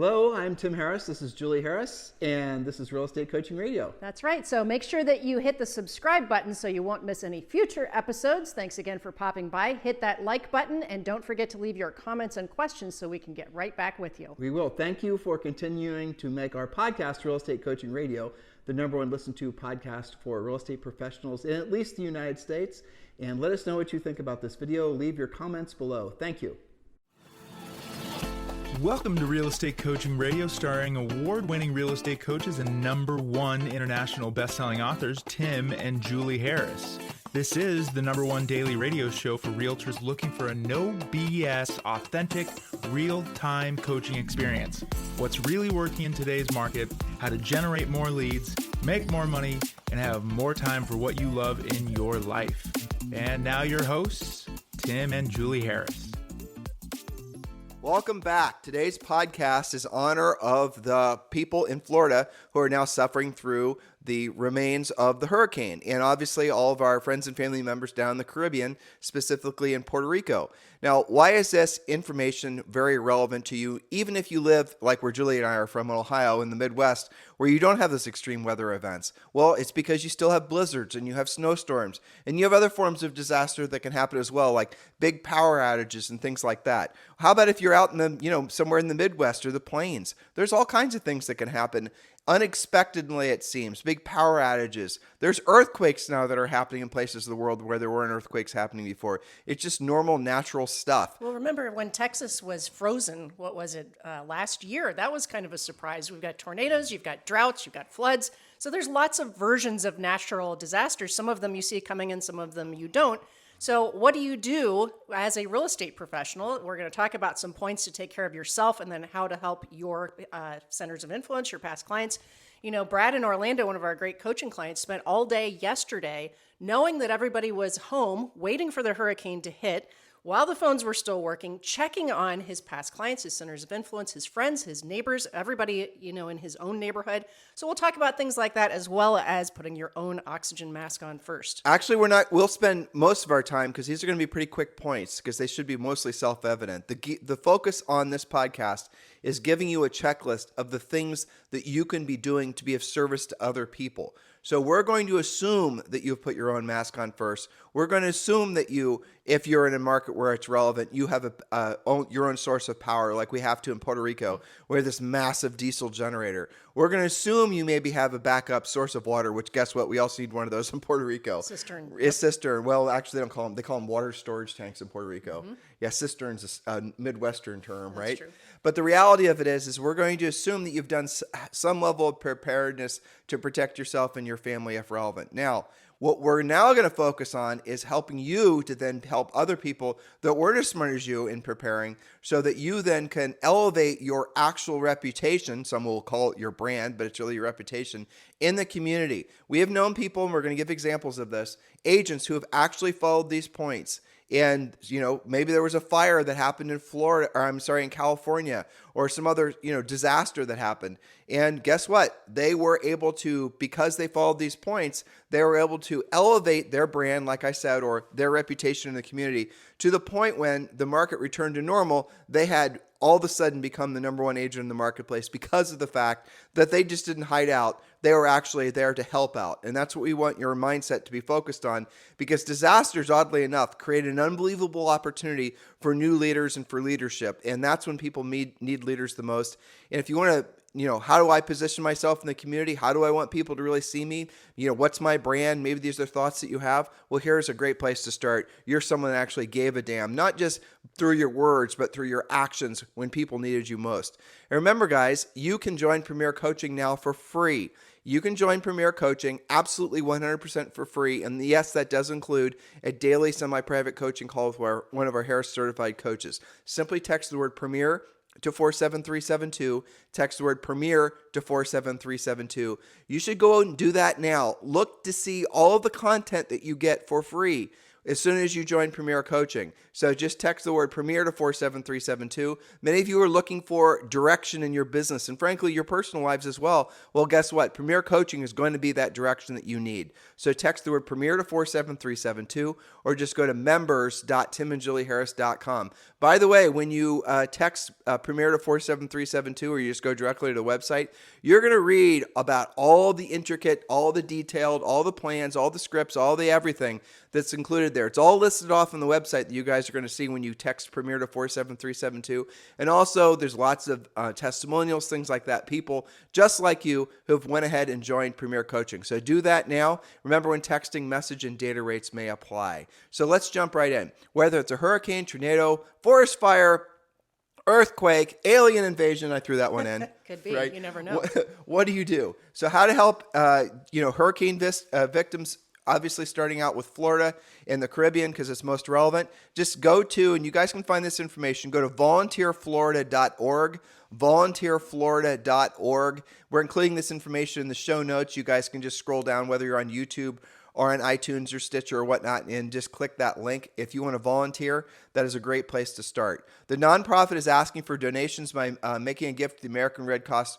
Hello, I'm Tim Harris. This is Julie Harris, and this is Real Estate Coaching Radio. That's right. So make sure that you hit the subscribe button so you won't miss any future episodes. Thanks again for popping by. Hit that like button, and don't forget to leave your comments and questions so we can get right back with you. We will. Thank you for continuing to make our podcast, Real Estate Coaching Radio, the #1 listened to podcast for real estate professionals in at least the United States. And let us know what you think about this video. Leave your comments below. Thank you. Welcome to Real Estate Coaching Radio, starring award-winning real estate coaches and #1 international best-selling authors, Tim and Julie Harris. This is the #1 daily radio show for realtors looking for a no BS, authentic, real-time coaching experience. What's really working in today's market, how to generate more leads, make more money, and have more time for what you love in your life. And now your hosts, Tim and Julie Harris. Welcome back. Today's podcast is in honor of the people in Florida who are now suffering through the remains of the hurricane, and obviously all of our friends and family members down in the Caribbean, specifically in Puerto Rico. Now, why is this information very relevant to you, even if you live, like where Julie and I are from, in Ohio, in the Midwest, where you don't have those extreme weather events? Well, it's because you still have blizzards, and you have snowstorms, and you have other forms of disaster that can happen as well, like big power outages and things like that. How about if you're out in the, somewhere in the Midwest or the plains? There's all kinds of things that can happen unexpectedly, it seems. Big power outages. There's earthquakes now that are happening in places of the world where there weren't earthquakes happening before. It's just normal, natural stuff. Well, remember when Texas was frozen, what was it, last year? That was kind of a surprise. We've got tornadoes, you've got droughts, you've got floods. So there's lots of versions of natural disasters. Some of them you see coming in, some of them you don't. So what do you do as a real estate professional? We're going to talk about some points to take care of yourself and then how to help your centers of influence, your past clients. Brad in Orlando, one of our great coaching clients, spent all day yesterday knowing that everybody was home, waiting for the hurricane to hit, while the phones were still working, checking on his past clients, his centers of influence, his friends, his neighbors, everybody, in his own neighborhood. So we'll talk about things like that, as well as putting your own oxygen mask on first. Actually, we'll spend most of our time, because these are going to be pretty quick points, because they should be mostly self-evident. The focus on this podcast is giving you a checklist of the things that you can be doing to be of service to other people. So we're going to assume that you've put your own mask on first. We're going to assume that you, if you're in a market where it's relevant, you have your own source of power, like we have to in Puerto Rico, where this massive diesel generator. We're going to assume you maybe have a backup source of water, which guess what? We also need one of those in Puerto Rico. Cistern. A cistern. Well, actually, they call them water storage tanks in Puerto Rico. Mm-hmm. Yeah, cistern's a Midwestern term, That's right? True. But the reality of it is we're going to assume that you've done some level of preparedness to protect yourself and your family if relevant. Now, what we're now going to focus on is helping you to then help other people that weren't as smart as you in preparing, so that you then can elevate your actual reputation. Some will call it your brand, but it's really your reputation in the community. We have known people, and we're going to give examples of this, agents who have actually followed these points. And, maybe there was a fire that happened in in California, or some other, disaster that happened. And guess what? They were able to, because they followed these points, they were able to elevate their brand, like I said, or their reputation in the community, to the point when the market returned to normal, they had all of a sudden become the #1 agent in the marketplace because of the fact that they just didn't hide out. They were actually there to help out. And that's what we want your mindset to be focused on, because disasters, oddly enough, create an unbelievable opportunity for new leaders and for leadership. And that's when people need leaders the most. And if you want to, how do I position myself in the community? How do I want people to really see me? What's my brand? Maybe these are thoughts that you have. Well, here's a great place to start. You're someone that actually gave a damn, not just through your words, but through your actions when people needed you most. And remember, guys, you can join Premier Coaching now for free. You can join Premier Coaching absolutely 100% for free. And yes, that does include a daily semi-private coaching call with one of our Harris certified coaches. Simply text the word Premier to 47372. Text the word Premier to 47372. You should go out and do that now. Look to see all of the content that you get for free. as soon as you join Premier Coaching. So just text the word Premier to 47372. Many of you are looking for direction in your business and frankly your personal lives as well. Well, guess what? Premier Coaching is going to be that direction that you need. So text the word Premier to 47372 or just go to members.timandjulieharris.com. By the way, when you text Premier to 47372 or you just go directly to the website, you're going to read about all the intricate, all the detailed, all the plans, all the scripts, all the everything that's included there. It's all listed off on the website that you guys are going to see when you text Premier to 47372. And also, there's lots of testimonials, things like that. People just like you who've went ahead and joined Premier Coaching. So do that now. Remember, when texting, message and data rates may apply. So let's jump right in. Whether it's a hurricane, tornado, forest fire, earthquake, alien invasion, I threw that one in. Could be. Right? You never know. What do you do? So how to help hurricane victims, obviously starting out with Florida and the Caribbean because it's most relevant. Just go to, and you guys can find this information, go to volunteerflorida.org, volunteerflorida.org. We're including this information in the show notes. You guys can just scroll down, whether you're on YouTube or on iTunes or Stitcher or whatnot, and just click that link. If you want to volunteer, that is a great place to start. The nonprofit is asking for donations by making a gift to the American Red Cross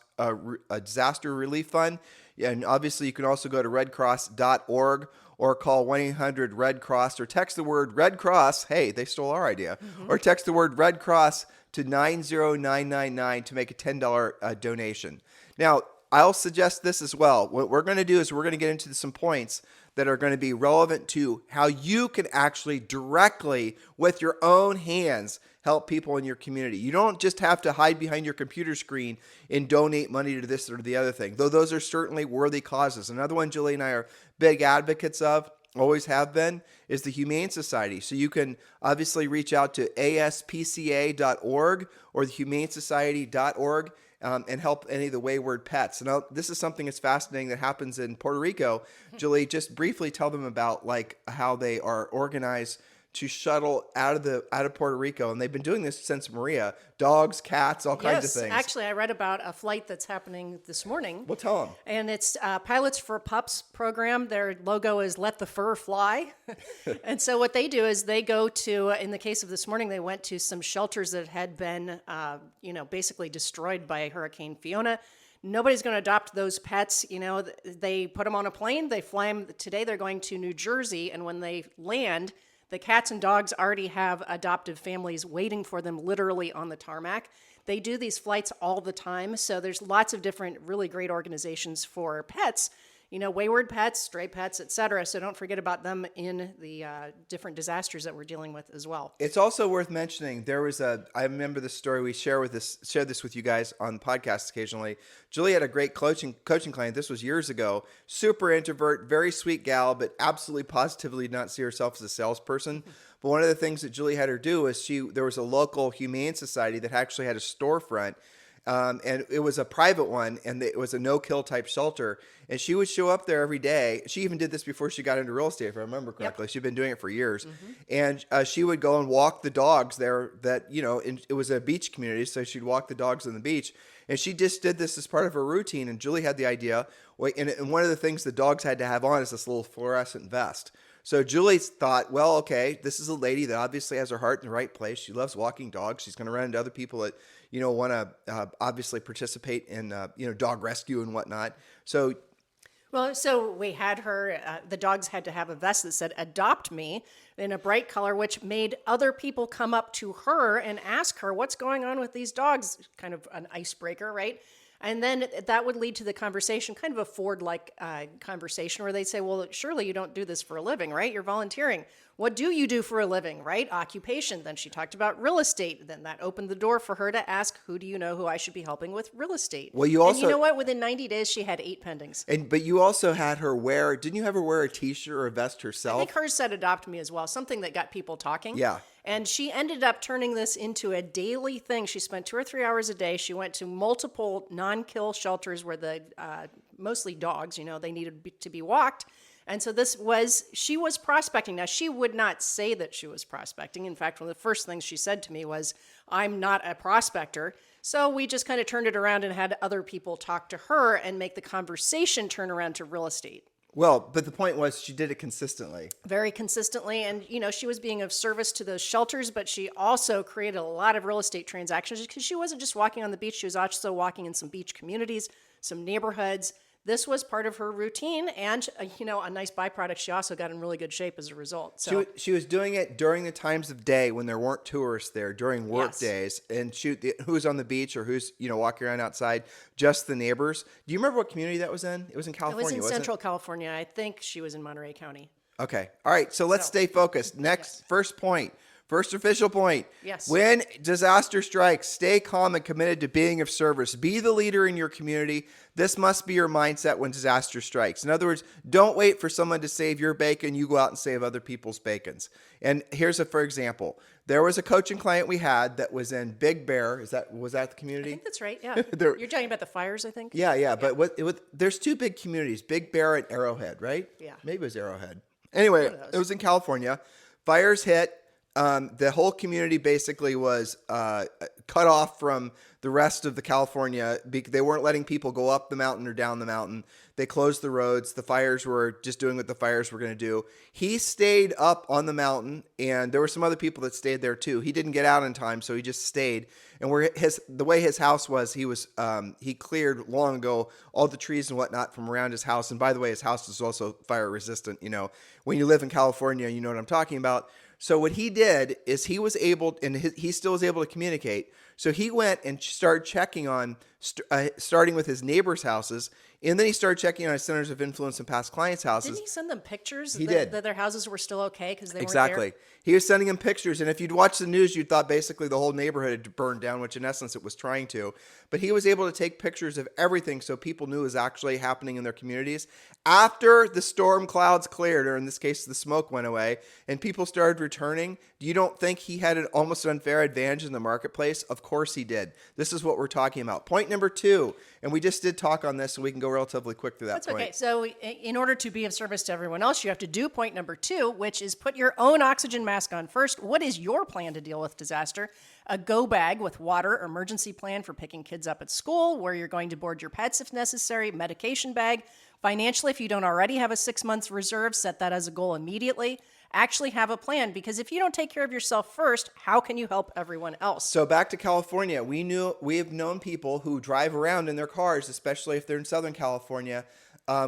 Disaster Relief Fund. And obviously, you can also go to redcross.org or call 1-800-RED-CROSS or text the word Red Cross. Hey, they stole our idea. Or text the word Red Cross to 90999 to make a $10 donation. Now, I'll suggest this as well. What we're going to do is we're going to get into some points that are going to be relevant to how you can actually directly, with your own hands, help people in your community. You don't just have to hide behind your computer screen and donate money to this or the other thing, though those are certainly worthy causes. Another one Julie and I are big advocates of, always have been, is the Humane Society. So you can obviously reach out to aspca.org or the humanesociety.org and help any of the wayward pets. Now, this is something that's fascinating that happens in Puerto Rico. Julie, just briefly tell them about how they are organized to shuttle out of Puerto Rico, and they've been doing this since Maria. Dogs, cats, all kinds of things. Actually, I read about a flight that's happening this morning. Well, tell them. And it's Pilots for Pups program. Their logo is "Let the Fur Fly." And so what they do is they go to, in the case of this morning, they went to some shelters that had been, basically destroyed by Hurricane Fiona. Nobody's going to adopt those pets. They put them on a plane. They fly them. Today they're going to New Jersey, and when they land, the cats and dogs already have adoptive families waiting for them literally on the tarmac. They do these flights all the time. So there's lots of different really great organizations for pets, wayward pets, stray pets, etc. So don't forget about them in the different disasters that we're dealing with as well. It's also worth mentioning, I remember the story, we share this with you guys on podcasts occasionally. Julie had a great coaching client. This was years ago. Super introvert, very sweet gal, but absolutely positively did not see herself as a salesperson. But one of the things that Julie had her do is there was a local Humane Society that actually had a storefront. And it was a private one, and it was a no-kill type shelter. And she would show up there every day. She even did this before she got into real estate, if I remember correctly. Yep. She'd been doing it for years. And she would go and walk the dogs there it was a beach community, so she'd walk the dogs on the beach. And she just did this as part of her routine. And Julie had the idea, and one of the things the dogs had to have on is this little fluorescent vest. So Julie thought, well, okay, this is a lady that obviously has her heart in the right place. She loves walking dogs. She's going to run into other people that, want to obviously participate in, dog rescue and whatnot. So we had her, the dogs had to have a vest that said, "Adopt me," in a bright color, which made other people come up to her and ask her, what's going on with these dogs? Kind of an icebreaker, right? And then that would lead to the conversation, kind of a Ford-like conversation where they'd say, well, surely you don't do this for a living, right? You're volunteering. What do you do for a living, right? Occupation. Then she talked about real estate. Then that opened the door for her to ask, who do you know who I should be helping with real estate? Well, and you know what? Within 90 days, she had 8 pendings. But you also had her didn't you have her wear a t-shirt or a vest herself? I think hers said "Adopt me" as well, something that got people talking. Yeah. And she ended up turning this into a daily thing. She spent 2 or 3 hours a day. She went to multiple non-kill shelters where the mostly dogs, they needed to be walked. And so she was prospecting. Now, she would not say that she was prospecting. In fact, one of the first things she said to me was, "I'm not a prospector." So we just kind of turned it around and had other people talk to her and make the conversation turn around to real estate. Well, but the point was she did it consistently. Very consistently. And, she was being of service to those shelters, but she also created a lot of real estate transactions because she wasn't just walking on the beach. She was also walking in some beach communities, some neighborhoods. This was part of her routine, and a nice byproduct. She also got in really good shape as a result. So she was doing it during the times of day when there weren't tourists there, during work Yes. days, and who's on the beach or who's walking around outside, just the neighbors. Do you remember what community that was in? It was in it California. was in wasn't Central California. I think she was in Monterey County. it? Okay, all right. So let's stay focused. Next, first point. First official point. Yes. When disaster strikes, stay calm and committed to being of service. Be the leader in your community. This must be your mindset when disaster strikes. In other words, don't wait for someone to save your bacon. You go out and save other people's bacons. And here's for example. There was a coaching client we had that was in Big Bear. Was that the community? I think that's right. Yeah. You're talking about the fires, I think? Yeah. But there's two big communities, Big Bear and Arrowhead, right? Yeah. Maybe it was Arrowhead. Anyway, it was in California. Fires hit. The whole community basically was cut off from the rest of the California. They weren't letting people go up the mountain or down the mountain. They closed the roads. The fires were just doing what the fires were going to do. He stayed up on the mountain, and there were some other people that stayed there too. He didn't get out in time, so he just stayed. And the way his house was, he cleared long ago all the trees and whatnot from around his house. And by the way, his house is also fire resistant. When you live in California, you know what I'm talking about. So what he did is he was able, and he still was able to communicate. So he went and started checking on, starting with his neighbors' houses, and then he started checking on his centers of influence and past clients' houses. Didn't he send them pictures did. that their houses were still okay because they Exactly. weren't there? He was sending him pictures, and if you'd watched the news, you'd thought basically the whole neighborhood had burned down, which in essence it was trying to. But he was able to take pictures of everything so people knew it was actually happening in their communities. After the storm clouds cleared, or in this case, the smoke went away, and people started returning, you don't think he had almost an unfair advantage in the marketplace? Of course he did. This is what we're talking about. Point number 2, and we just did talk on this, so we can go relatively quick through that That's point. okay. So in order to be of service to everyone else, you have to do point number 2, which is put your own oxygen mask on first. What is your plan to deal with disaster? A go bag with water, emergency plan for picking kids up at school, where you're going to board your pets if necessary, medication bag. Financially, if you don't already have a 6 months reserve, set that as a goal immediately. Actually have a plan, because if you don't take care of yourself first, how can you help everyone else? So back to California, we have known people who drive around in their cars, especially if they're in Southern California,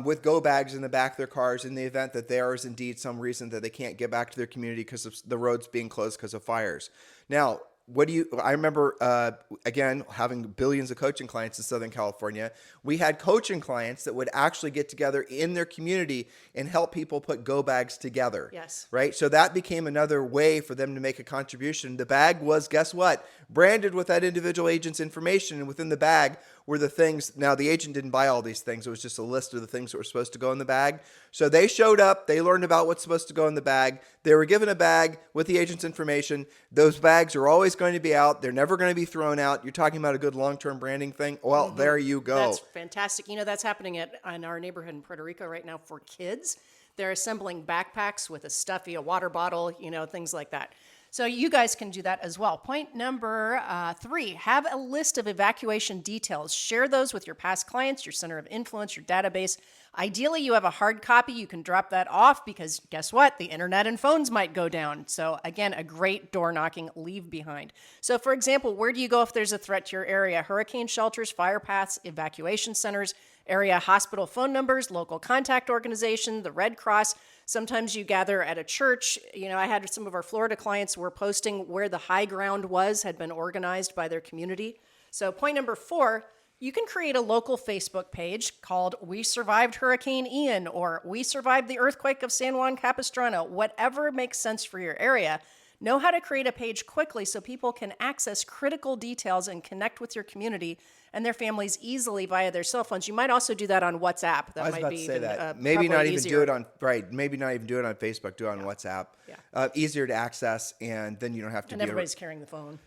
with go bags in the back of their cars in the event that there is indeed some reason that they can't get back to their community because of the roads being closed because of fires. Now, I remember, again, having billions of coaching clients in Southern California. We had coaching clients that would actually get together in their community and help people put go bags together. Yes. Right? So that became another way for them to make a contribution. The bag was, guess what? Branded with that individual agent's information, and within the bag were the things. Now, the agent didn't buy all these things. It was just a list of the things that were supposed to go in the bag. So they showed up. They learned about what's supposed to go in the bag. They were given a bag with the agent's information. Those bags are always going to be out. They're never going to be thrown out. You're talking about a good long-term branding thing. Well, there you go. That's fantastic. That's happening in our neighborhood in Puerto Rico right now for kids. They're assembling backpacks with a water bottle, things like that. So you guys can do that as well. Point number 3, have a list of evacuation details. Share those with your past clients, your center of influence, your database. Ideally, you have a hard copy. You can drop that off because guess what? The internet and phones might go down. So again, a great door knocking leave behind. So for example, where do you go if there's a threat to your area? Hurricane shelters, fire paths, evacuation centers, area hospital phone numbers, local contact organization, the Red Cross. Sometimes you gather at a church. I had some of our Florida clients were posting where the high ground had been organized by their community. So point number 4, you can create a local Facebook page called We Survived Hurricane Ian, or We Survived the Earthquake of San Juan Capistrano, whatever makes sense for your area. Know how to create a page quickly so people can access critical details and connect with your community and their families easily via their cell phones. You might also do that on WhatsApp. I was about to say that. Maybe not even do it on Maybe not even do it on Facebook. Do it on WhatsApp. Yeah. Easier to access, and then you don't have to. And everybody's carrying the phone.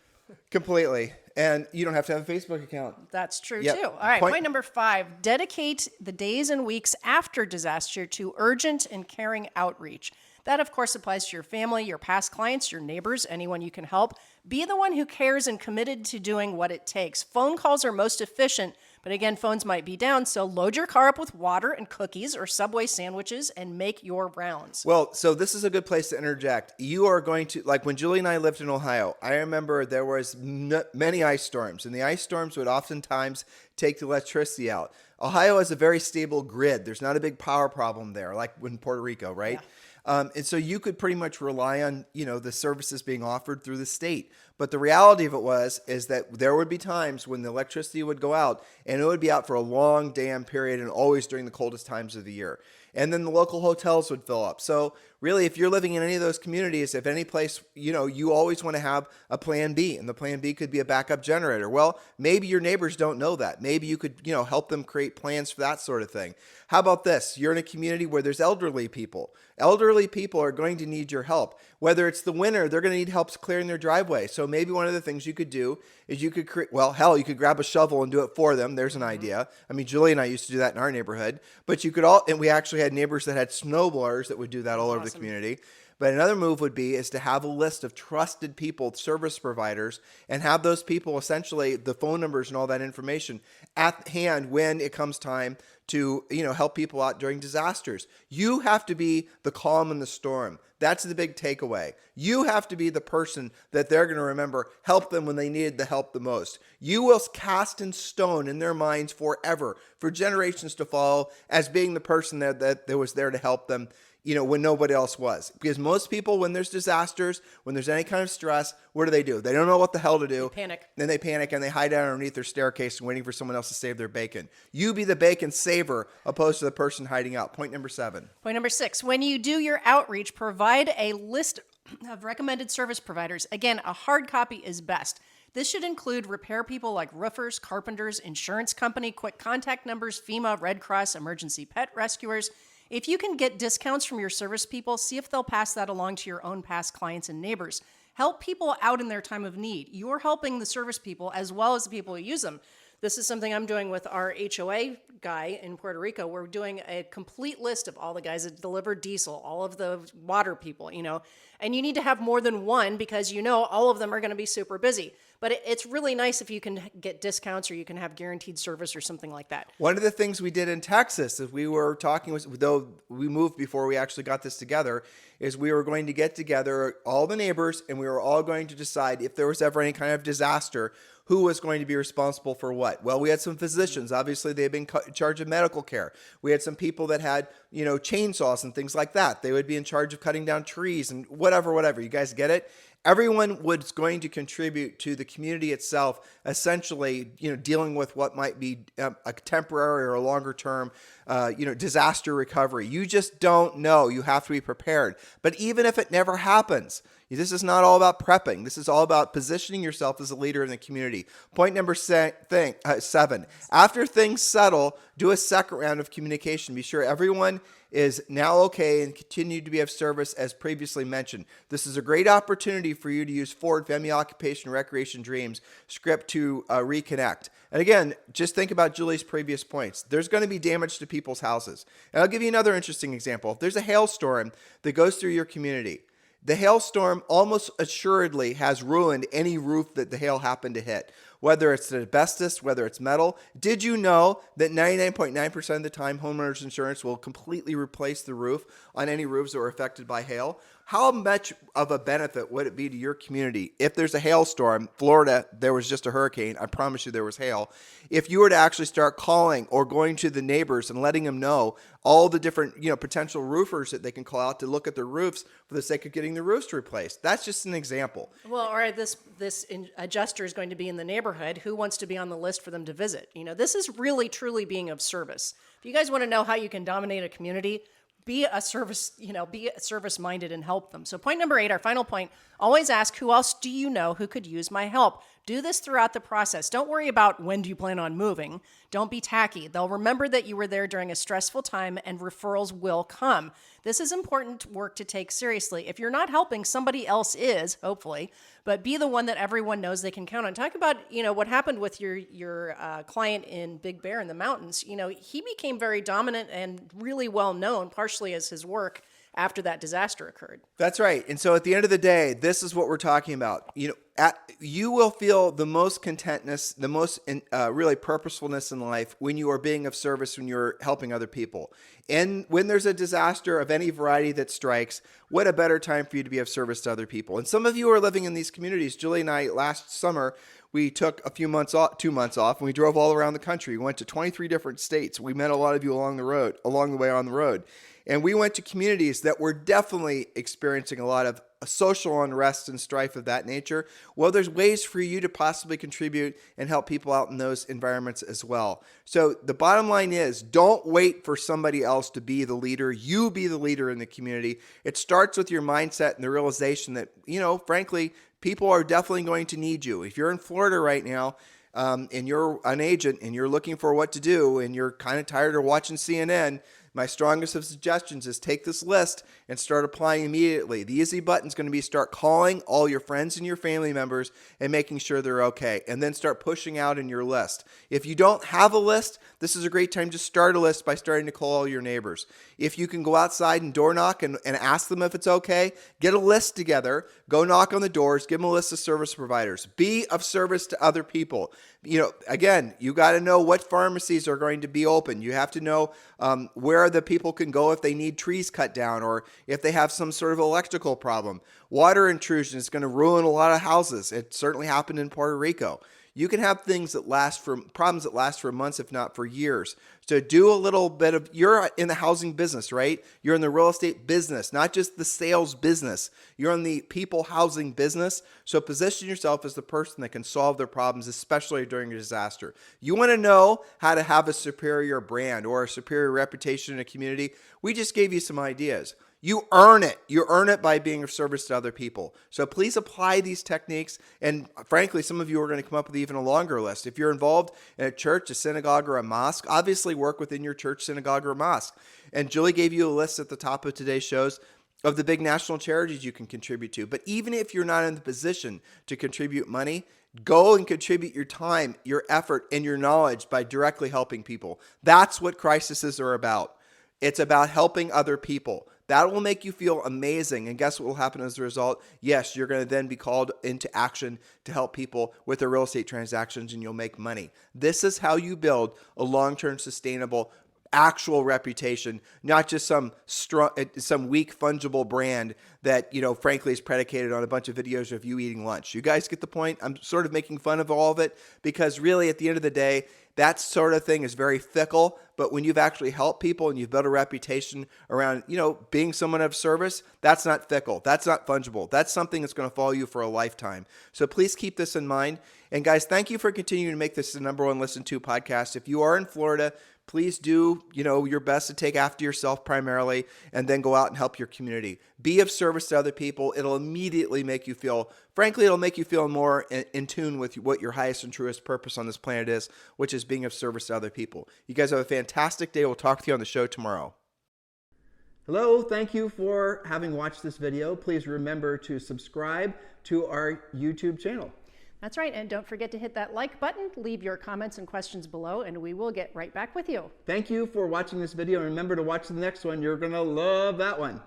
Completely, and you don't have to have a Facebook account. That's true Yep. too. All right. Point number 5: dedicate the days and weeks after disaster to urgent and caring outreach. That, of course, applies to your family, your past clients, your neighbors, anyone you can help. Be the one who cares and committed to doing what it takes. Phone calls are most efficient, But again, phones might be down, so load your car up with water and cookies or Subway sandwiches and make your rounds. Well, so this is a good place to interject. You are going to, like when Julie and I lived in Ohio, I remember there was many ice storms, and the ice storms would oftentimes take the electricity out. Ohio has a very stable grid. There's not a big power problem there, like in Puerto Rico, right? Yeah. And so you could pretty much rely on, the services being offered through the state. But the reality of it is that there would be times when the electricity would go out, and it would be out for a long damn period, and always during the coldest times of the year. And then the local hotels would fill up. So really, if you're living in any of those communities, if any place, you always want to have a plan B, and the plan B could be a backup generator. Well, maybe your neighbors don't know that. Maybe you could, help them create plans for that sort of thing. How about this? You're in a community where there's elderly people. Elderly people are going to need your help. Whether it's the winter, they're going to need help clearing their driveway. So maybe one of the things you could do is you could you could grab a shovel and do it for them. There's an idea. I mean, Julie and I used to do that in our neighborhood, but and we actually had neighbors that had snowblowers that would do that all over the community. But another move would be is to have a list of trusted people, service providers, and have those people essentially the phone numbers and all that information at hand when it comes time to help people out during disasters. You have to be the calm in the storm. That's the big takeaway. You have to be the person that they're going to remember, help them when they needed the help the most. You will cast in stone in their minds forever, for generations to follow, as being the person that was there to help them, when nobody else was. Because most people, when there's disasters, when there's any kind of stress, what do? They don't know what the hell to do. They panic. Then they panic and they hide out underneath their staircase waiting for someone else to save their bacon. You be the bacon saver opposed to the person hiding out. Point number 7. Point number 6, when you do your outreach, provide a list of recommended service providers. Again, a hard copy is best. This should include repair people like roofers, carpenters, insurance company, quick contact numbers, FEMA, Red Cross, emergency pet rescuers. If you can get discounts from your service people, see if they'll pass that along to your own past clients and neighbors. Help people out in their time of need. You're helping the service people as well as the people who use them. This is something I'm doing with our HOA guy in Puerto Rico. We're doing a complete list of all the guys that deliver diesel, all of the water people, and you need to have more than one because all of them are going to be super busy. But it's really nice if you can get discounts or you can have guaranteed service or something like that. One of the things we did in Texas is we were talking, though we moved before we actually got this together, is we were going to get together all the neighbors and we were all going to decide if there was ever any kind of disaster, who was going to be responsible for what. Well, we had some physicians. Obviously, they've been in charge of medical care. We had some people that had, chainsaws and things like that. They would be in charge of cutting down trees and whatever. You guys get it? Everyone was going to contribute to the community itself, essentially, dealing with what might be a temporary or a longer term, disaster recovery. You just don't know. You have to be prepared. But even if it never happens, this is not all about prepping. This is all about positioning yourself as a leader in the community. Point number 7. After things settle, do a second round of communication. Be sure everyone is now okay and continue to be of service as previously mentioned. This is a great opportunity for you to use Ford Family Occupation Recreation Dreams script to reconnect. And again, just think about Julie's previous points. There's going to be damage to people's houses. And I'll give you another interesting example. If there's a hailstorm that goes through your community, the hailstorm almost assuredly has ruined any roof that the hail happened to hit, whether it's asbestos, whether it's metal. Did you know that 99.9% of the time homeowners insurance will completely replace the roof on any roofs that were affected by hail? How much of a benefit would it be to your community if there's a hailstorm? Florida, there was just a hurricane. I promise you there was hail. If you were to actually start calling or going to the neighbors and letting them know all the different, potential roofers that they can call out to look at their roofs for the sake of getting the roofs replaced. That's just an example. Well, or this adjuster is going to be in the neighborhood. Who wants to be on the list for them to visit? This is really, truly being of service. If you guys want to know how you can dominate a community, be a service, be service-minded and help them. So point number 8, our final point, always ask, who else do you know who could use my help? Do this throughout the process. Don't worry about when do you plan on moving. Don't be tacky. They'll remember that you were there during a stressful time and referrals will come. This is important work to take seriously. If you're not helping, somebody else is, hopefully, but be the one that everyone knows they can count on. Talk about, what happened with your client in Big Bear in the mountains. He became very dominant and really well known, partially as his work after that disaster occurred. That's right. And so at the end of the day, this is what we're talking about. You will feel the most contentness, the most really purposefulness in life when you are being of service, when you're helping other people. And when there's a disaster of any variety that strikes, what a better time for you to be of service to other people. And some of you are living in these communities. Julie and I, last summer, we took a few months off, 2 months off, and we drove all around the country. We went to 23 different states. We met a lot of you along the way on the road. And we went to communities that were definitely experiencing a lot of social unrest and strife of that nature. Well, there's ways for you to possibly contribute and help people out in those environments as well. So the bottom line is, don't wait for somebody else to be the leader. You be the leader in the community. It starts with your mindset and the realization that, frankly, people are definitely going to need you. If you're in Florida right now, and you're an agent and you're looking for what to do and you're kind of tired of watching CNN, my strongest of suggestions is take this list and start applying immediately. The easy button is going to be start calling all your friends and your family members and making sure they're okay, and then start pushing out in your list. If you don't have a list, this is a great time to start a list by starting to call all your neighbors. If you can go outside and door knock and ask them if it's okay, get a list together, go knock on the doors, give them a list of service providers. Be of service to other people. Again, you got to know what pharmacies are going to be open. You have to know where the people can go if they need trees cut down or if they have some sort of electrical problem. Water intrusion is going to ruin a lot of houses. It certainly happened in Puerto Rico. You can have problems that last for months, if not for years. So do a little bit of, you're in the housing business, right? You're in the real estate business, not just the sales business. You're in the people housing business. So position yourself as the person that can solve their problems, especially during a disaster. You want to know how to have a superior brand or a superior reputation in a community? We just gave you some ideas. You earn it. You earn it by being of service to other people. So please apply these techniques. And frankly, some of you are going to come up with even a longer list. If you're involved in a church, a synagogue, or a mosque, obviously work within your church, synagogue, or mosque. And Julie gave you a list at the top of today's shows of the big national charities you can contribute to. But even if you're not in the position to contribute money, go and contribute your time, your effort, and your knowledge by directly helping people. That's what crises are about. It's about helping other people. That will make you feel amazing. And guess what will happen as a result? Yes, you're going to then be called into action to help people with their real estate transactions, and you'll make money. This is how you build a long-term sustainable actual reputation, not just some weak fungible brand that, frankly is predicated on a bunch of videos of you eating lunch. You guys get the point? I'm sort of making fun of all of it because really at the end of the day, that sort of thing is very fickle. But when you've actually helped people and you've built a reputation around, being someone of service, that's not fickle. That's not fungible. That's something that's going to follow you for a lifetime. So please keep this in mind. And guys, thank you for continuing to make this the #1 listened to podcast. If you are in Florida, please do, your best to take after yourself primarily and then go out and help your community. Be of service to other people. It'll immediately make you feel, frankly, it'll make you feel more in tune with what your highest and truest purpose on this planet is, which is being of service to other people. You guys have a fantastic day. We'll talk with you on the show tomorrow. Hello, thank you for having watched this video. Please remember to subscribe to our YouTube channel. That's right, and don't forget to hit that like button, leave your comments and questions below, and we will get right back with you. Thank you for watching this video, and remember to watch the next one. You're going to love that one.